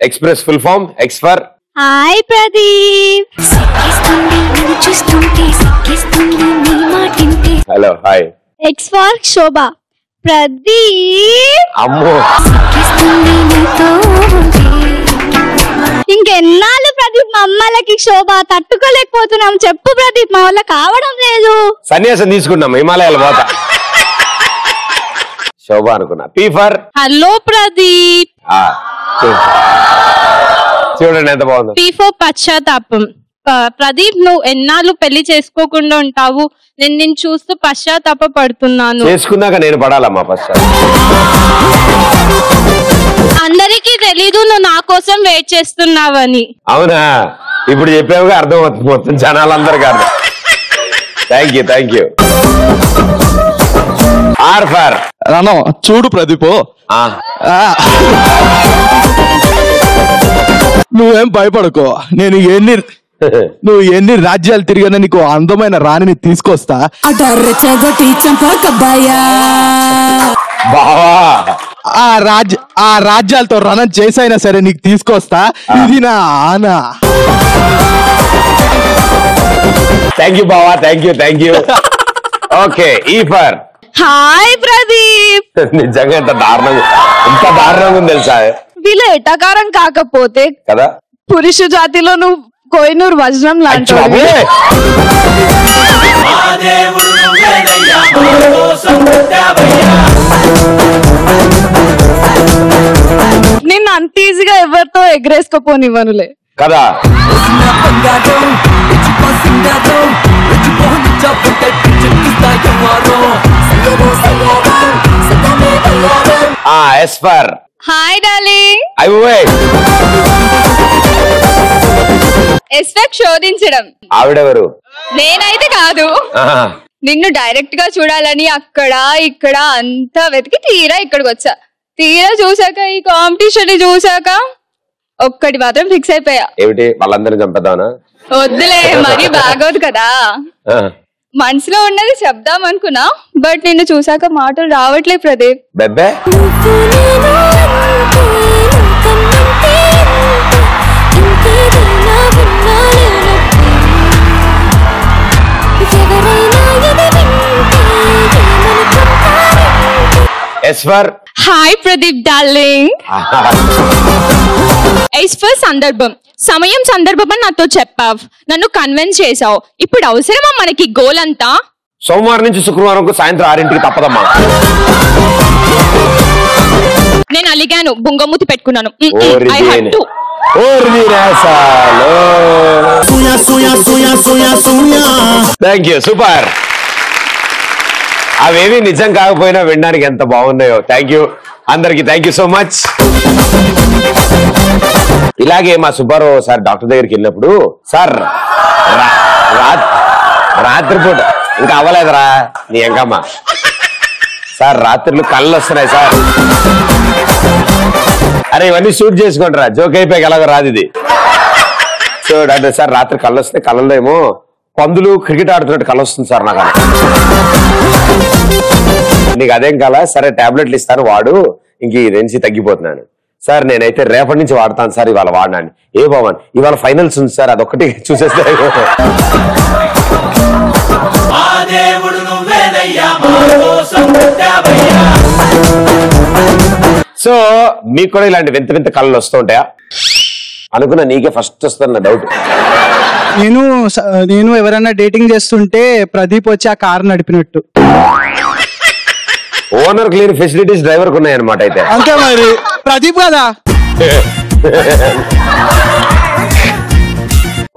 Express full form X for hi Pradeep. Hello hi. X for శోభ. ప్రదీప్ అమ్మో ఇంకెన్నాళ్ళు ప్రదీప్ మా అమ్మలకి శోభ తట్టుకోలేకపోతున్నాం. చెప్పు ప్రదీప్, మా వల్ల కావడం లేదు. సన్యాసం తీసుకున్నాం, హిమాలయాలు పోతా. శోభ అనుకున్నా. P for hello Pradeep. చూడండి ఎంత బాగుంది. పీ ఫర్ పశ్చాత్తాపం. ప్రదీప్, నువ్వు ఎన్నాళ్ళు పెళ్లి చేసుకోకుండా ఉంటావు? నేను నిన్ను చూస్తూ పశ్చాత్తాప పడుతున్నాను. చేసుకున్నాక నేను పడాలమ్మా ఫస్ట్. అందరికీ తెలీదు నువ్వు నా కోసం వెయిట్ చేస్తున్నావని. అవునా, ఇప్పుడు చెప్పావుగా అర్థం అవుతుంది మొత్తం జనాలందరికీ అర్థం. Thank you. ఆర్ ఫర్ రానో చూడు ప్రదీప్, నువ్వేం భయపడకో. నువ్వు ఎన్ని రాజ్యాలు తిరిగినా నీకు అందమైన రాణిని తీసుకొస్తా. ఆ రాజ్యాలతో రణం చేసైనా సరే నీకు తీసుకొస్తా. ఇది నా ఆనా. థ్యాంక్ యూ బావా. Thank you. ఓకే, ఈ ఫర్ హాయ్ ప్రదీప్. నిజంగా ఎంత దారుణంగా ఉంది తెలుసా? వీళ్ళ ఎటకారం కాకపోతే కదా పురుష జాతిలో నువ్వు కోహినూర్ వజ్రం లాంటి నిన్ను అంత ఈజీగా ఎవరితో ఎగరేసుకోపోనివ్వనులే కదా. ఎస్ ఫర్ హాయ్ డార్లింగ్. ఎస్పెక్ట్ శోధించడం. ఆవిడెవరు? నేనైతే కాదు. నిన్ను డైరెక్ట్ గా చూడాలని అక్కడ ఇక్కడ అంతా వెతికి తీరా ఇక్కడికి వచ్చా. తీరా చూసాక ఈ కాంపిటీషన్ చూసాక ఒక్కటి మాత్రం ఫిక్స్ అయిపోయా. ఏమిటి, వాళ్ళందరినీ చంపేద్దామనా? వద్దులే, మరీ బాగోదు కదా. మనసులో ఉన్నది చెప్దాం అనుకున్నా, బట్ నిన్ను చూసాక మాటలు రావట్లే ప్రదీప్. బెబ్బే S for hi Pradeep darling. S for సందర్భం. సమయం సందర్భం అని నాతో చెప్పావు, నన్ను కన్విన్స్ చేసావు. ఇప్పుడు అవసరమా మనకి గోల్ అంతా? సోమవారం నుంచి శుక్రవారం సాయంత్రం 6 తప్పదమ్మా. నేను అలిగాను, బుంగమూతి పెట్టుకున్నాను. Thank you, super. అవేవి నిజం కాకపోయినా వినడానికి ఎంత బాగున్నాయో. థ్యాంక్ యూ అందరికి. Thank you so much. ఇలాగే మా సుబ్బారావు సార్ డాక్టర్ దగ్గరికి వెళ్ళినప్పుడు, సార్ రాత్రిపూట ఇంకా అవ్వలేదురా నీ ఎంకమ్మ, సార్ రాత్రులు కళ్ళు వస్తున్నాయి సార్. అరే ఇవన్నీ షూట్ చేసుకోండిరా, జోక్ అయిపోయి ఎలాగో రాదు ఇది. సో డాక్టర్ సార్ రాత్రి కళ్ళు వస్తే కళ్ళలో ఏమో పందులు క్రికెట్ ఆడుతున్నట్టు కళ్ళు వస్తుంది సార్ నాకు. నీకు అదేం కల? సరే టాబ్లెట్లు ఇస్తాను వాడు, ఇంక ఈ నుంచి తగ్గిపోతున్నాను సార్. నేనైతే రేపటి నుంచి వాడతాను సార్, ఇవాళ వాడినాను. ఏ భవన్ ఇవాళ ఫైనల్స్ ఉంది సార్, అదొక్కటి చూసేస్తే. సో మీకు కూడా ఇలాంటి వింత వింత కళలు వస్తూ ఉంటాయా? అనుకున్నా నీకే ఫస్ట్ వస్తున్న డౌట్. నేను ఎవరైనా డేటింగ్ చేస్తుంటే ప్రదీప్ వచ్చి ఆ కార్ నడిపినట్టు. ఓనర్ క్లీన్ ఫెసిలిటీస్ డ్రైవర్ కు ఉన్నాయన్నమాట. అయితే అంతే మరి, ప్రదీప్ కదా.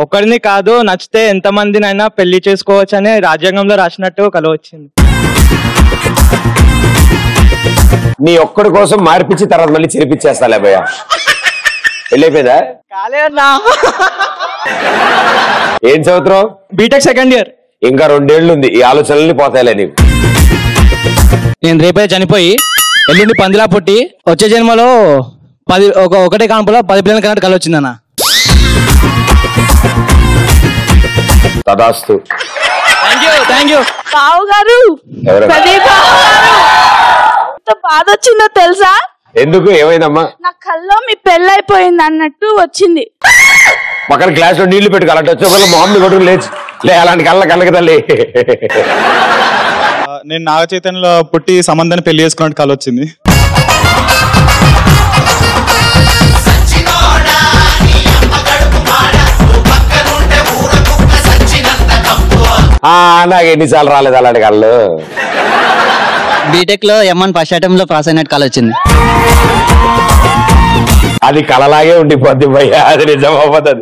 ఒకరిని కాదు, నచ్చితే ఎంత మందినైనా పెళ్లి చేసుకోవచ్చు అని రాజ్యాంగంలో రాసినట్టు కల వచ్చింది. నీ ఒక్కడి కోసం మార్పించి తర్వాత మళ్ళీ చేర్పించేస్తా భయ్యా. వెళ్ళైపోయిందా? ఏం చదువుతున్నావు? BTech second year. ఇంకా 2 ఏళ్ళు ఉంది, ఈ ఆలోచనల్ని పోతాయిలే నీకు. నేను రేపే చనిపోయి ఎల్లుండి పందిలా పుట్టి వచ్చే జన్మలో ఒకటే కాన్పులో 10 పిల్లల కన్నట్టు కల వచ్చిందన్న. తదాస్తు. Thank you. బావు గారు, ప్రదీప్ బాధ వచ్చిందో తెలుసా? ఎందుకు ఏమైందమ్మా? నా కల్లో మీ పెళ్ళైపోయింది అన్నట్టు వచ్చింది. పక్కన గ్లాస్ లో నీళ్లు పెట్టుకు అలాంటి వచ్చే మామూలు కొడుకు లే అలాంటి కళ్ళకి తల్లి. నేను నాగ చైతన్యలో పుట్టి సంబంధాన్ని పెళ్లి చేసుకున్నట్టు కళ వచ్చింది. నాకు ఎన్నిసార్లు రాలేదు అలాంటి కళ్ళు. బీటెక్ లో M1 ఫస్ట్ అటెంప్ట్ లో పాస్ అయినట్టు కళ వచ్చింది. అది కళలాగే ఉండిపోద్ది భయ్య, అది నిజం అవ్వదు.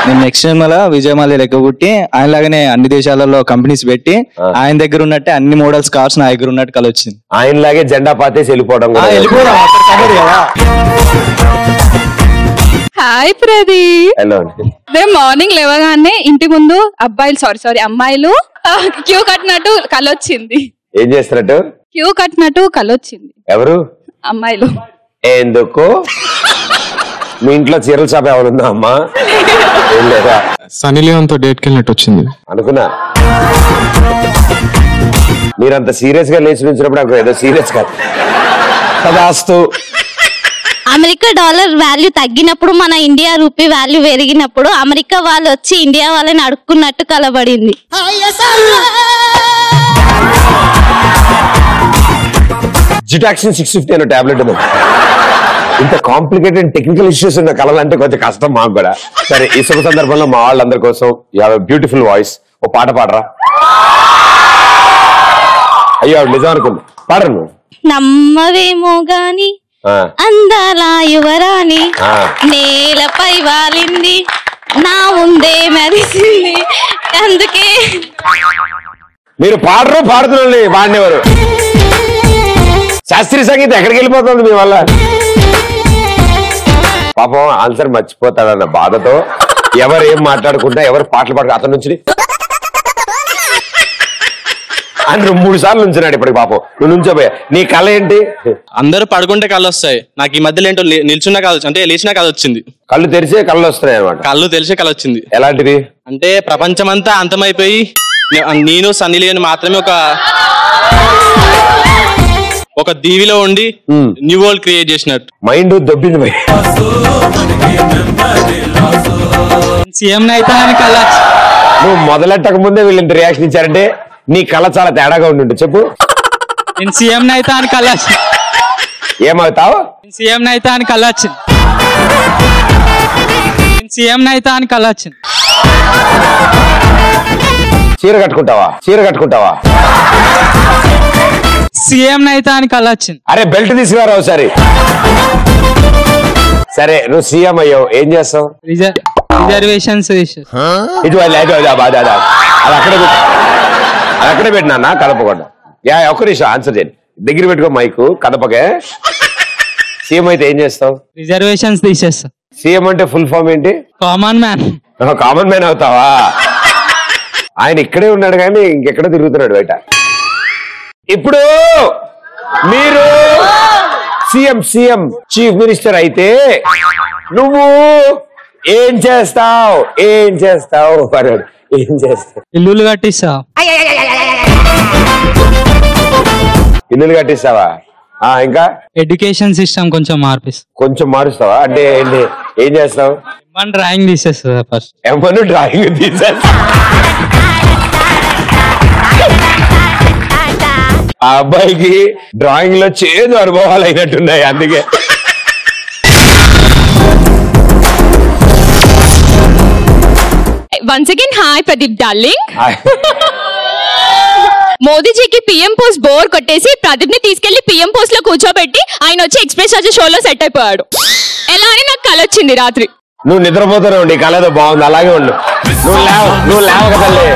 నేను నెక్స్ట్ సినిమాలో విజయమాల్య లెక్క పుట్టి ఆయనలాగానే అన్ని దేశాలలో కంపెనీస్ పెట్టి ఆయన దగ్గర ఉన్నట్టే అన్ని మోడల్స్ కార్స్ నా దగ్గర ఉన్నట్టు కళ వచ్చింది. ఆయనలాగే జెండా పాతేసి వెళ్ళిపోవడం. హాయ్ ప్రదీప్. హలో. రేపు మార్నింగ్ లేవగానే ఇంటి ముందు అమ్మాయిలు క్యూ కట్టినట్టు కలొచ్చింది. ఏం చేస్తున్నట్టు? క్యూ కట్టినట్టు కలొచ్చింది. ఎవరు? అమ్మాయిలు. ఎందుకు? మీ ఇంట్లో చీరల షాప్ ఎవరుందా అమ్మా? ఏం లేదా? సన్నీ లియోన్ తో డేట్ కి వెళ్ళినట్టు వచ్చింది అనుకున్నా. మీరంత సీరియస్ గా లేచి నుంచినప్పుడు నాకు ఏదో సీరియస్ కాదు. తదాస్తు. అమెరికా డాలర్ వాల్యూ తగ్గినప్పుడు మన ఇండియా రూపీ వాల్యూ పెరిగినప్పుడు అమెరికా వాళ్ళు వచ్చి ఇండియా వాళ్ళని అడుక్కున్నట్టు కలబడింది. జిటాక్సిన్ 650 అనే టాబ్లెట్ ఉంది. ఇంత కాంప్లికేటెడ్ టెక్నికల్ ఇష్యూస్ ఉన్న కళలంటే కొంచెం కష్టం మాకు కూడా. సరే, ఈ శుభ సందర్భంలో మా వాళ్ళందరి కోసం you have a beautiful voice. ఓ పాట పాడరా. అయ్యో నిజం అనుకుంది, పాడరు. నమ్మవేమో గాని అందాల యువరాణి నేలపై వాలింది నా ముందే మెరిసింది అందుకే. మీరు పాడుతున్నారు, పాడినవారు. శాస్త్రీయ సంగీతం ఎక్కడికి వెళ్ళిపోతుంది మీ వల్ల? పాపం ఆన్సర్ మర్చిపోతాడన్న బాధతో ఎవరు ఏం మాట్లాడుకుంటా, ఎవరు పాటలు పాడుకుంటా అతని నుంచి అని 3 సార్లు నుంచున్నాడు ఇప్పటికి. పాపం నువ్వు నుంచోపోయా. నీ కళ ఏంటి? అందరూ పడుకుంటే కళ్ళు వస్తాయి, నాకు ఈ మధ్యలో ఏంటో నిల్చున్నా కాదు, అంటే లేచినా కళ వచ్చింది. కళ్ళు తెరిచే కళ్ళు వస్తున్నాయి అనమాట. కళ్ళు తెలిసే కళ వచ్చింది. ఎలాంటిది? అంటే ప్రపంచమంతా అంతమైపోయి నేను సన్నీ లియోన్ మాత్రమే ఒక దీవిలో ఉండి న్యూ వరల్డ్ క్రియేట్ చేసినట్టు. మైండ్ దొబ్బింది భయ్. సీఎం అయితే కళ. నువ్వు మొదలెట్టక ముందే వీళ్ళు ఇంత రియాక్షన్ ఇచ్చారంటే నీ కళ చాలా తేడాగా ఉండి. చెప్పు. నేను సీఎం అయితే అని కళ. ఏమవుతావు? సీఎం అయితే అని కళ వచ్చింది. సీఎం అయితే అని కళ వచ్చింది. చీర కట్టుకుంటావా? సీఎం అయితే అని కళ వచ్చింది. అరే బెల్ట్ తీసుకురా ఒకసారి. సరే, నువ్వు సీఎం అయ్యావు, ఏం చేస్తావు? రిజర్వేషన్స్ ఇది అది అక్కడే పెట్టినా కదపకుండా. ఒక్క నిమిషం ఆన్సర్ చేయండి. దగ్గర పెట్టుకో మైకు, కదపకే. సీఎం అయితే ఏం చేస్తావు? రిజర్వేషన్స్ తీసేస్తా. సీఎం అంటే ఫుల్ ఫామ్ ఏంటి? Common man. కామన్ మ్యాన్ అవుతావా? ఆయన ఇక్కడే ఉన్నాడు కానీ ఇంకెక్కడ తిరుగుతున్నాడు బయట. ఇప్పుడు మీరు సీఎం చీఫ్ మినిస్టర్ అయితే నువ్వు ఏం చేస్తావు? ఏం చేస్తావు? ఇల్లులు కట్టిస్తా. ఇల్లులు కట్టిస్తావా? ఇంకా ఎడ్యుకేషన్ సిస్టమ్ కొంచెం మారుస్తావా? అంటే ఏం చేస్తావు? డ్రాయింగ్ తీసేస్తా. ఫస్ట్ ఏమన్నా డ్రాయింగ్ తీసేస్తా. ఆ అబ్బాయికి డ్రాయింగ్ లో చేదు అనుభవాలు అయినట్టున్నాయి, అందుకే. Once again hi Pradeep darling. మోదీజీకి పిఎం పోస్ట్ బోర్ కొట్టేసి ప్రదీప్ ని తీసుకెళ్లి పిఎం పోస్ట్ లో కూర్చోబెట్టి ఆయన వచ్చి ఎక్స్ప్రెస్ రాజా షోలో సెట్ అయిపోయాడు. ఎలా అని నాకు కళ వచ్చింది రాత్రి. నువ్వు నిద్రపోతూనే ఉండి కళ బాగుంది, అలాగే ఉండు. నువ్వు లేవు కదలే.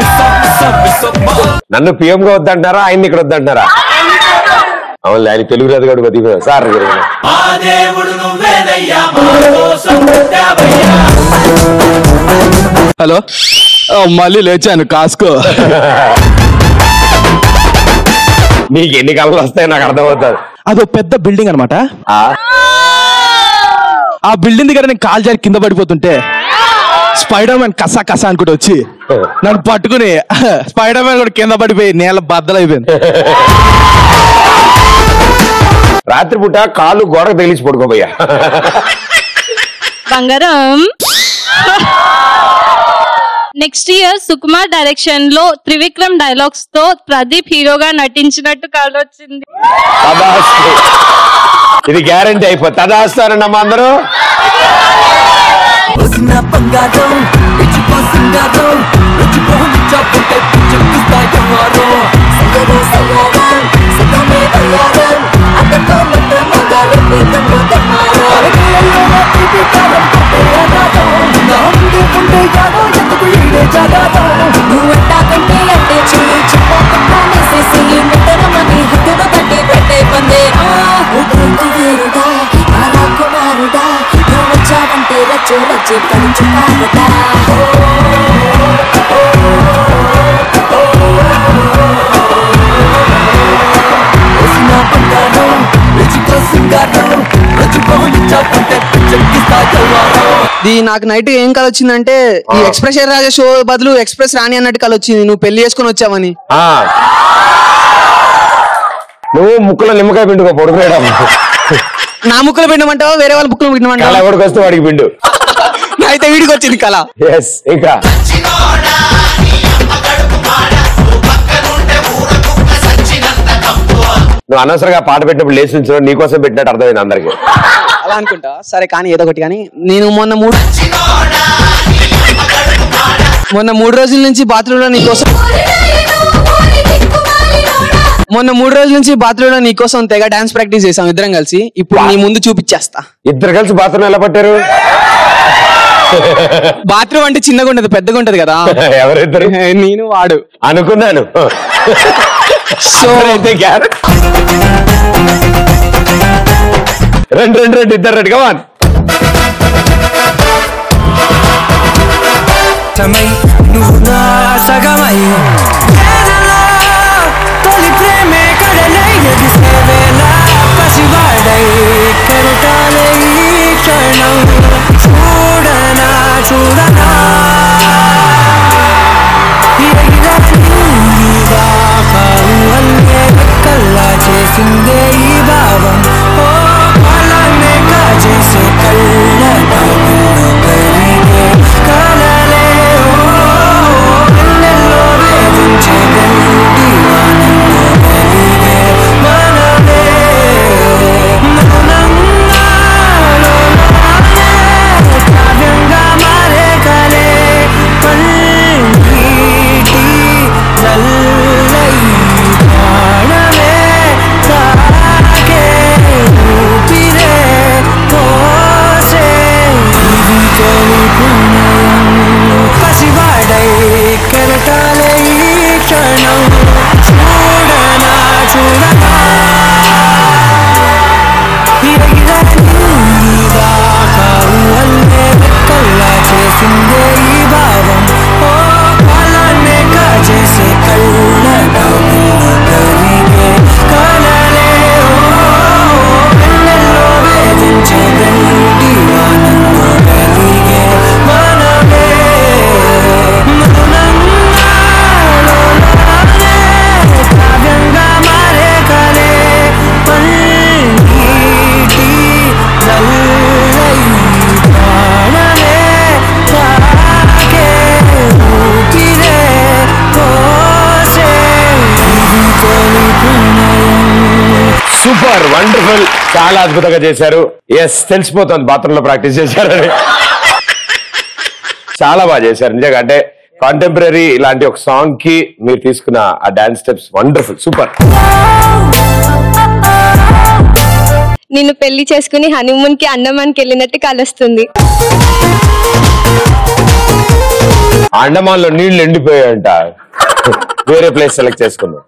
నన్ను పిఎం గా వద్దంటారా, ఆయన్ని ఇక్కడ వద్దంటారా? అవును, ఆయన తెలుగు రాదు కూడా కొద్దిగా సార్. హలో, మళ్ళీ లేచాను, కాసుకో. నీకు ఎన్ని కళలు వస్తాయో నాకు అర్థమవుతుంది. అదో పెద్ద బిల్డింగ్ అనమాట. ఆ బిల్డింగ్ దగ్గర నేను కాలు జారి కింద పడిపోతుంటే స్పైడర్ మ్యాన్ కసా అనుకుంటూ వచ్చి నన్ను పట్టుకుని స్పైడర్ మ్యాన్ కూడా కింద పడిపోయి నేల బద్దలైపోయింది. రాత్రిపూట కాలు గోడకు తగిలిచి పడుకోబోయా. బంగారం. నెక్స్ట్ ఇయర్ సుకుమార్ డైరెక్షన్ లో త్రివిక్రమ్ డైలాగ్స్ తో ప్రదీప్ హీరోగా నటించినట్టు కాలొచ్చింది. ఇది గ్యారంటీ అయిపోతుంది. తదాస్తారన్నమ్మా అందరూ. నాకు నైట్ ఏం కల వచ్చిందంటే ఈ ఎక్స్ప్రెస్ రాజా షో బదులు ఎక్స్ప్రెస్ రాణి అన్నట్టు కల వచ్చింది. నువ్వు పెళ్లి చేసుకుని వచ్చావని. నువ్వు ముక్కులో నిమ్మకాయ పిండుకో పడుకునేయడం. నా ముక్కులో పిండమంటావా వేరే వాళ్ళ ముక్కులో పిండమంటావా? ఎవరికి వస్తే వాడికి పిండు. అయితే వీడికి వచ్చింది కళ. ఇంకా నువ్వు అనవసరంగా పాట పెట్టినప్పుడు లేచి ఉంచడం నీకోసం పెట్టినట్టు అర్థమైంది అందరికి. అలా అనుకుంటా. సరే కానీ ఏదో ఒకటి. కానీ నేను మొన్న 3 రోజుల నుంచి బాత్రూమ్ లో నీకోసం తెగ డాన్స్ ప్రాక్టీస్ చేసాం ఇద్దరం కలిసి. ఇప్పుడు నీ ముందు చూపించేస్తా. ఇద్దరు కలిసి బాత్రూమ్ ఎలా పట్టారు? బాత్రూమ్ అంటే చిన్నగా ఉంటది పెద్దగా ఉంటది కదా. ఎవరిద్దరు? నేను వాడు అనుకున్నాను. సో అయితే రెండు ఇద్దరు రెడీ కమాన్. నువ్వు నా సగమై తొలి ప్రేమే కడలై ఎదిసేవేలా పసివాడై కెరటాలే ఈ క్షణం చూడనా కల్లా చేసిందే ఈ భావం. ఓ కళనే కాజేసే కళ్ళ కలలే వెన్నెల్లో వేధించే గండి వానంలో వెలిగే మనమే మౌనంగా కావ్యంగా మారే కలే పల్లీటి చల్లై ప్రాణమే తాకే ఊపిరే పోసే ఇది తొలి ప్రణయం పసివాడై కెరటాలే ఈ క్షణం చూడనా కల్లా చేసిందే ఈ భావం. ఓ కళనే కాజేసే కళ్ళ కరిగే కలలే వెన్నెల్లో వేధించే వెండి వానంలో వెలిగే మనమే మౌనంగా కావ్యంగా మారే కలే పల్లీటి చల్లై ప్రాణమే తాకే ఊపిరే పోసే ఇది తొలి ప్రణయం. Super wonderful. చాలా అద్భుతంగా చేశారు. ఎస్ తెలిసిపోతుంది బాత్రూమ్ లో ప్రాక్టీస్ చేశారని. చాలా బాగా చేశారు నిజంగా. అంటే కాంటెంపరీ ఇలాంటి ఒక సాంగ్ కి మీరు తీసుకున్న ఆ డాన్స్ స్టెప్స్ వండర్ఫుల్ సూపర్. నిన్ను పెళ్లి చేసుకుని హనీమూన్ కి అండమాన్కి వెళ్ళినట్టు కలుస్తుంది. అండమాన్ లో నీళ్లు ఎండిపోయాయంట. వేరే ప్లేస్ సెలెక్ట్ చేసుకున్నాం.